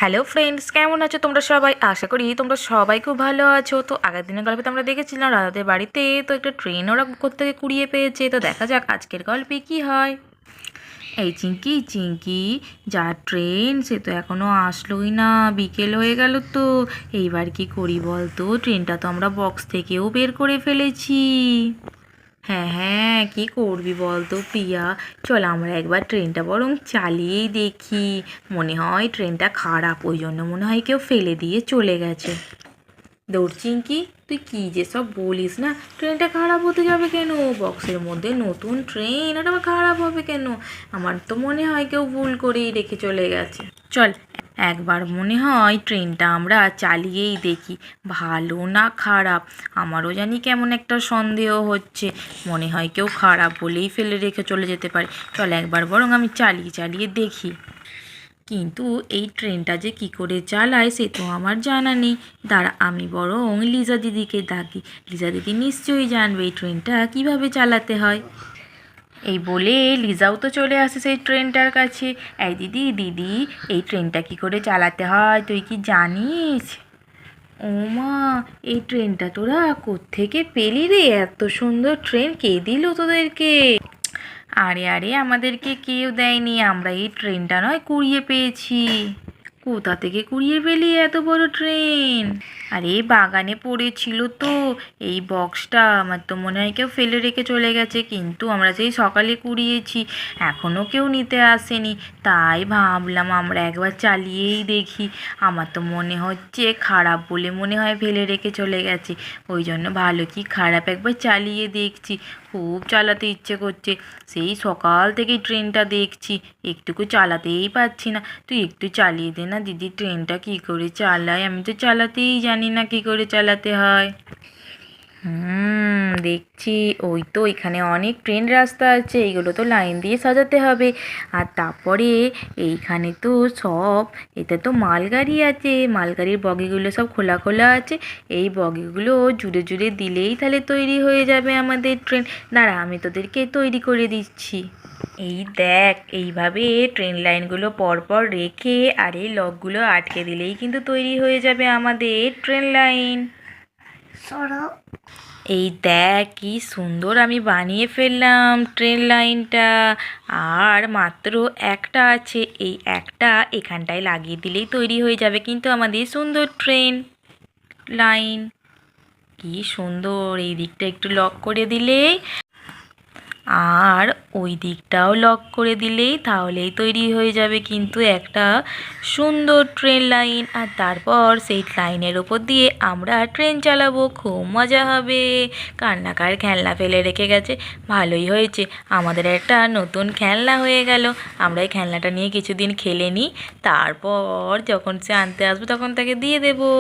Hello friends, কেমন আছো তোমরা সবাই? আশা করি তোমরা সবাই খুব ভালো আছো। তো আগের দিনের গল্পে তো আমরা দেখেছিলাম রাধাদের বাড়িতে তো একটা ট্রেন ওরা কোত্থেকে কুড়িয়ে পেয়েছে। তো দেখা যাক আজকের গল্পে কি হয়। এই চিঙ্কি চিঙ্কি, যা ট্রেন সে তো এখনো আসলোই না, বিকেল হয়ে গেল। তো এইবার কি করি বল তো? ট্রেনটা তো আমরা বক্স থেকেও বের করে ফেলেছি। হ্যাঁ হ্যাঁ, কি করবি বল তো প্রিয়া? চল আমরা একবার ট্রেনটা বরং চালিয়েই দেখি। মনে হয় ট্রেনটা খারাপ, ওই জন্য মনে হয় কেউ ফেলে দিয়ে চলে গেছে। দৌড় চিঙ্কি, তুই কি যে সব বলিস না। ট্রেনটা খারাপ হতে যাবে কেন? বক্সের মধ্যে নতুন ট্রেন, ওটা আবার খারাপ হবে কেন? আমার তো মনে হয় কেউ ভুল করেই রেখে চলে গেছে। চল একবার মনে হয় ট্রেনটা আমরা চালিয়েই দেখি, ভালো না খারাপ। আমারও জানি কেমন একটা সন্দেহ হচ্ছে, মনে হয় কেউ খারাপ বলেই ফেলে রেখে চলে যেতে পারে। চল একবার বরং আমি চালিয়ে চালিয়ে দেখি। কিন্তু এই ট্রেনটা যে কি করে চালায় সে তো আমার জানা নেই। দাঁড়া, আমি বরং লিজা দিদিকে ডাকি। লিজা দিদি নিশ্চয়ই জানবে এই ট্রেনটা কিভাবে চালাতে হয়। এই বলে লিজাও তো চলে আসে সেই ট্রেনটার কাছে। এই দিদি দিদি, এই ট্রেনটা কি করে চালাতে হয় তুই কি জানিস? ও মা, এই ট্রেনটা তোরা কোত্থেকে পেলি রে? এত সুন্দর ট্রেন কে দিল তোদেরকে? আরে আরে, আমাদেরকে কেউ দেয়নি, আমরা এই ট্রেনটা নয় কুড়িয়ে পেয়েছি। কোথা থেকে কুড়িয়ে পেলি এত বড় ট্রেন? আরে বাগানে পড়েছিল তো এই বক্সটা, আমার তো মনে হয় কেউ ফেলে রেখে চলে গেছে, কিন্তু আমরা সেই সকালে কুড়িয়েছি, এখনও কেউ নিতে আসেনি। তাই ভাবলাম আমরা একবার চালিয়েই দেখি। আমার তো মনে হচ্ছে খারাপ বলে মনে হয় ফেলে রেখে চলে গেছে, ওই জন্য ভালো কি খারাপ একবার চালিয়ে দেখছি। খুব চালাতে ইচ্ছে করছে, সেই সকাল থেকে ট্রেনটা দেখছি, একটুকু চালাতেই পারছি না। তুই একটু চালিয়ে দে না দিদি, ট্রেনটা কি করে চালায়? আমি তো চালাতেই জানি না কি করে চালাতে হয়। দেখছি ওই তো এখানে অনেক ট্রেন রাস্তা আছে, এইগুলো তো লাইন দিয়ে সাজাতে হবে। আর তারপরে এইখানে তো সব, এটা তো মালগাড়ি আছে, মালগাড়ির বগিগুলো সব খোলা খোলা আছে। এই বগিগুলো জুড়ে জুড়ে দিলেই তাহলে তৈরি হয়ে যাবে আমাদের ট্রেন। দাঁড়া, আমি তোদেরকে তৈরি করে দিচ্ছি। এই দেখ, এইভাবে ট্রেন লাইনগুলো পরপর রেখে আর এই লকগুলো আটকে দিলেই কিন্তু তৈরি হয়ে যাবে আমাদের ট্রেন লাইন। এই দেখ কি সুন্দর আমি বানিয়ে ফেললাম ট্রেন লাইনটা। আর মাত্র একটা আছে, এই একটা এখানটায় লাগিয়ে দিলেই তৈরি হয়ে যাবে কিন্তু আমাদের সুন্দর ট্রেন লাইন। কি সুন্দর, এই দিকটা একটু লক করে দিলেই আর ওই দিকটাও লক করে দিলেই তাহলেই তৈরি হয়ে যাবে কিন্তু একটা সুন্দর ট্রেন লাইন। আর তারপর সেই লাইনের ওপর দিয়ে আমরা ট্রেন চালাবো, খুব মজা হবে। কার খেলনা ফেলে রেখে গেছে, ভালোই হয়েছে, আমাদের একটা নতুন খেলনা হয়ে গেল। আমরা এই খেলনাটা নিয়ে কিছুদিন খেলে নিই, তারপর যখন সে আনতে আসবে তখন তাকে দিয়ে দেবো।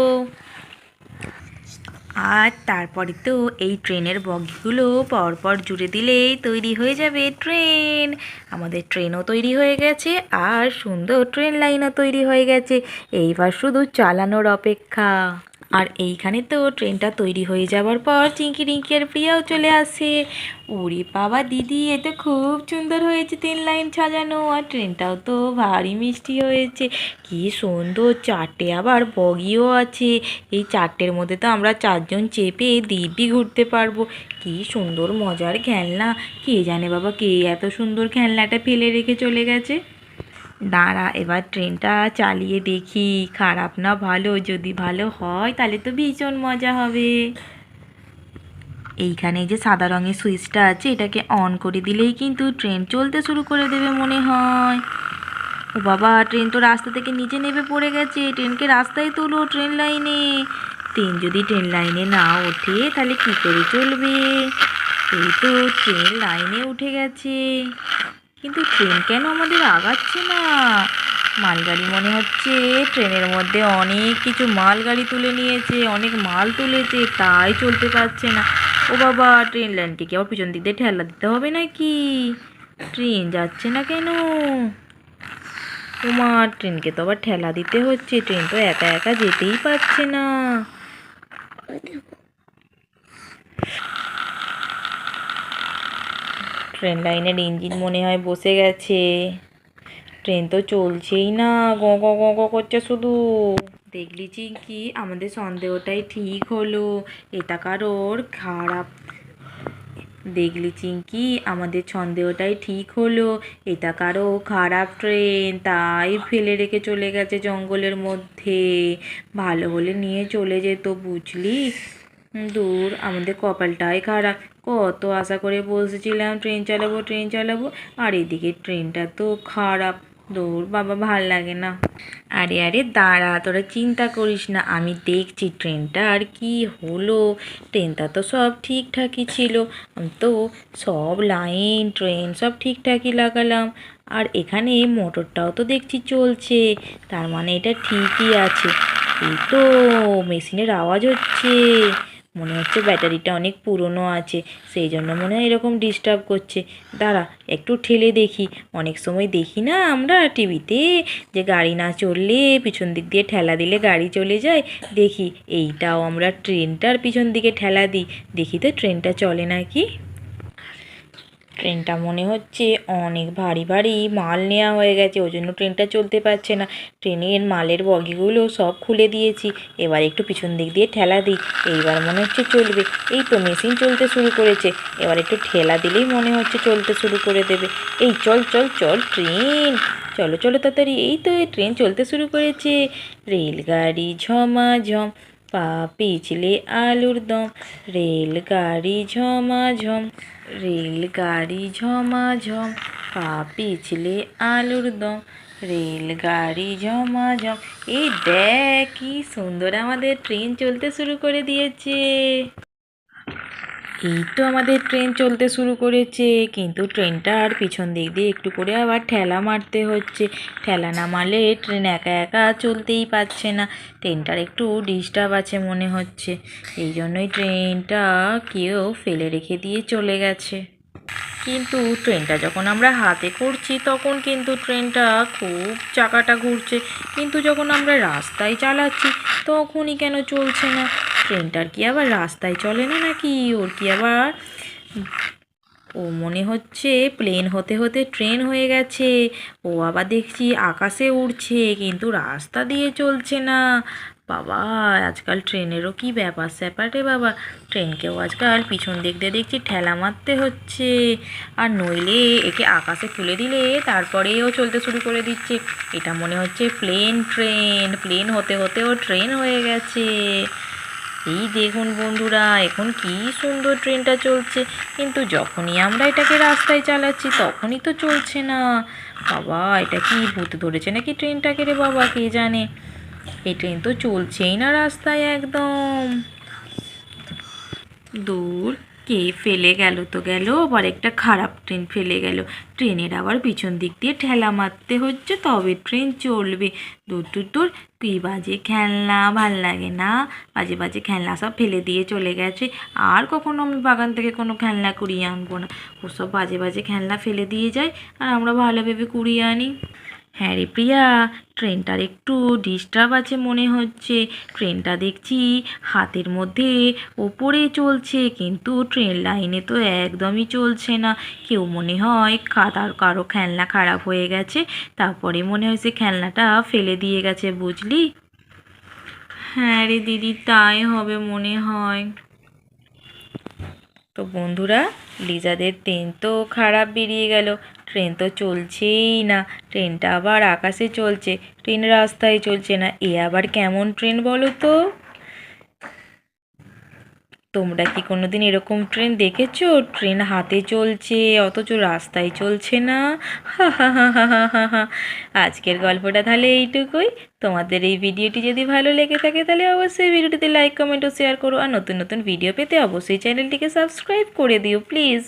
আর তারপরে তো এই ট্রেনের বগিগুলো পরপর জুড়ে দিলেই তৈরি হয়ে যাবে ট্রেন। আমাদের ট্রেনও তৈরি হয়ে গেছে আর সুন্দর ট্রেন লাইনও তৈরি হয়ে গেছে, এইবার শুধু চালানোর অপেক্ষা। আর এইখানে তো ট্রেনটা তৈরি হয়ে যাওয়ার পর চিঙ্কি রিঙ্কি আর প্রিয়াও চলে আসে। ওরে বাবা দিদি, এ তো খুব সুন্দর হয়েছে ট্রেন লাইন সাজানো, আর ট্রেনটাও তো ভারী মিষ্টি হয়েছে। কি সুন্দর, চারটে আবার বগিও আছে। এই চারটের মধ্যে তো আমরা চারজন চেপে দিব্যি ঘুরতে পারবো। কি সুন্দর মজার খেলনা, কে জানে বাবা কে এত সুন্দর খেলনাটা ফেলে রেখে চলে গেছে। দাঁড়া, এবার ট্রেনটা চালিয়ে দেখি খারাপ না ভালো, যদি ভালো হয় তাহলে তো ভীষণ মজা হবে। এইখানে যে সাদা রঙের সুইচটা আছে, এটাকে অন করে দিলেই কিন্তু ট্রেন চলতে শুরু করে দেবে মনে হয়। ও বাবা, ট্রেন তো রাস্তা থেকে নিচে নেমে পড়ে গেছে, ট্রেনকে রাস্তায় তোলো, ট্রেন লাইনে। ট্রেন যদি ট্রেন লাইনে না ওঠে তাহলে কি করে চলবে? এই তো ট্রেন লাইনে উঠে গেছে, কিন্তু ট্রেন কেন আমাদের আগাচ্ছে না? মালগাড়ি মনে হচ্ছে, ট্রেনের মধ্যে অনেক কিছু মালগাড়ি তুলে নিয়েছে, অনেক মাল তুলেছে, তাই চলতে পারছে না। ও বাবা, ট্রেন লাইনটিকে আবার পিছন দিক দিয়ে ঠেলা দিতে হবে নাকি? ট্রেন যাচ্ছে না কেন? ওমা, ট্রেনকে তো আবার ঠেলা দিতে হচ্ছে, ট্রেন তো একা একা যেতেই পারছে না। ট্রেন লাইনের ইঞ্জিন মনে হয় বসে গেছে। ট্রেন তো চলছেই না, গ গ গ গ করছে শুধু। দেখলি চিঙ্কি, আমাদের সন্দেহটাই ঠিক হলো, এটা কারোর খারাপ। দেখলি চিঙ্কি, আমাদের সন্দেহটাই ঠিক হলো, এটা কারো খারাপ ট্রেন, তাই ফেলে রেখে চলে গেছে জঙ্গলের মধ্যে। ভালো হলে নিয়ে চলে যেত, বুঝলি। দূর, আমাদের কপালটাই খারাপ। কত আশা করে বসেছিলাম ট্রেন চালাবো ট্রেন চালাবো, আর এদিকে ট্রেনটা তো খারাপ। দূর বাবা, ভাল লাগে না। আরে আরে দাঁড়া, তোরা চিন্তা করিস না, আমি দেখছি ট্রেনটা আর কি হলো। ট্রেনটা তো সব ঠিকঠাকই ছিল, আমি তো সব লাইন ট্রেন সব ঠিকঠাকই লাগালাম। আর এখানে মোটরটাও তো দেখছি চলছে, তার মানে এটা ঠিকই আছে। এই তো মেশিনের আওয়াজ হচ্ছে, মনে হচ্ছে ব্যাটারিটা অনেক পুরনো আছে, সেই জন্য মনে হয় এরকম ডিস্টার্ব করছে। দাঁড়া, একটু ঠেলে দেখি। অনেক সময় দেখি না আমরা টিভিতে যে গাড়ি না চললে পিছন দিক দিয়ে ঠেলা দিলে গাড়ি চলে যায়। দেখি এইটাও আমরা ট্রেনটার পিছন দিকে ঠেলা দিই, দেখি তো ট্রেনটা চলে নাকি। ট্রেনটা মনে হচ্ছে অনেক ভারী ভারী মাল নেওয়া হয়ে গেছে, ওই জন্য ট্রেনটা চলতে পারছে না। ট্রেনের মালের বগিগুলো সব খুলে দিয়েছি, এবার একটু পিছন দিক দিয়ে ঠেলা দিই, এইবার মনে হচ্ছে চলবে। এই তো মেশিন চলতে শুরু করেছে, এবার একটু ঠেলা দিলেই মনে হচ্ছে চলতে শুরু করে দেবে। এই চল চল চল ট্রেন, চলো চলো তাড়াতাড়ি। এই তো এই ট্রেন চলতে শুরু করেছে। রেলগাড়ি ঝমাঝম, পা পিছলে আলুর দম, রেলগাড়ি ঝমাঝম, রেলগাড়ি ঝমাঝম, পা পিছলে আলুর দম, রেলগাড়ি ঝমাঝম। এই দেখ কি সুন্দর আমাদের ট্রেন চলতে শুরু করে দিয়েছে। এই তো আমাদের ট্রেন চলতে শুরু করেছে, কিন্তু ট্রেনটার পিছন দিক দিয়ে একটু করে আবার ঠেলা মারতে হচ্ছে। ঠেলা না মারলে ট্রেন একা একা চলতেই পারছে না, ট্রেনটার একটু ডিস্টার্ব আছে মনে হচ্ছে, এই জন্যই ট্রেনটা কেউ ফেলে রেখে দিয়ে চলে গেছে। কিন্তু ট্রেনটা যখন আমরা হাতে করছি তখন কিন্তু ট্রেনটা খুব চাকাটা ঘুরছে, কিন্তু যখন আমরা রাস্তায় চালাচ্ছি তখনই কেন চলছে না। ট্রেনটার কি আবার রাস্তায় চলে না নাকি, ওর কি আবার ও মনে হচ্ছে প্লেন হতে হতে ট্রেন হয়ে গেছে। ও আবার দেখছি আকাশে উড়ছে, কিন্তু রাস্তা দিয়ে চলছে না। বাবা, আজকাল ট্রেনেরও কি ব্যাপার স্যাপার রে বাবা। ট্রেনকেও আজকাল পিছন দিক দিয়ে দেখছি ঠেলা মারতে হচ্ছে, আর নইলে একে আকাশে তুলে দিলে তারপরেও চলতে শুরু করে দিচ্ছে। এটা মনে হচ্ছে প্লেন ট্রেন, প্লেন হতে হতে ও ট্রেন হয়ে গেছে। এই দেখুন বন্ধুরা, এখন কি সুন্দর ট্রেনটা চলছে, কিন্তু যখনই আমরা এটাকে রাস্তায় চালাচ্ছি তখনই তো চলছে না। বাবা, এটা কি ভূত ধরেছে নাকি ট্রেনটাকে রে বাবা, কে জানে। এই ট্রেন তো চলছেই না রাস্তায় একদম। দূর, কে ফেলে গেল তো গেল, আবার একটা খারাপ ট্রেন ফেলে গেল। ট্রেনের আবার পিছন দিক দিয়ে ঠেলা মারতে হচ্ছে তবে ট্রেন চলবে। দূর দূর দূর, কি বাজে খেলনা, ভাল লাগে না। বাজে বাজে খেলনা সব ফেলে দিয়ে চলে গেছে, আর কখনো আমি বাগান থেকে কোনো খেলনা কুড়িয়ে আনবো না। ওসব বাজে বাজে খেলনা ফেলে দিয়ে যায়, আর আমরা ভালো ভেবে কুড়িয়ে আনি। হ্যাঁ রে প্রিয়া, ট্রেনটার একটু ডিস্টার্ব আছে মনে হচ্ছে। ট্রেনটা দেখছি হাতের মধ্যে ওপরে চলছে, কিন্তু ট্রেন লাইনে তো একদমই চলছে না। কেউ মনে হয় কারো খেলনা খারাপ হয়ে গেছে, তারপরে মনে হয় সে খেলনাটা ফেলে দিয়ে গেছে, বুঝলি। হ্যাঁ রে দিদি, তাই হবে মনে হয়। তো বন্ধুরা, লিজাদের ট্রেন তো খারাপ বেরিয়ে গেল, ট্রেন তো চলছেই না। ট্রেনটা আবার আকাশে চলছে, ট্রেন রাস্তায় চলছে না। এ আবার কেমন ট্রেন বলো তো। তোমরা কি কোনোদিন এরকম ট্রেন দেখেছো? ট্রেন হাতে চলছে অথচ রাস্তায় চলছে না। হা হা হা হা হা হা হা। আজকের গল্পটা তাহলে এইটুকুই। তোমাদের এই ভিডিওটি যদি ভালো লেগে থাকে তাহলে অবশ্যই ভিডিওটিতে লাইক কমেন্ট ও শেয়ার করো, আর নতুন নতুন ভিডিও পেতে অবশ্যই চ্যানেলটিকে সাবস্ক্রাইব করে দিও প্লিজ।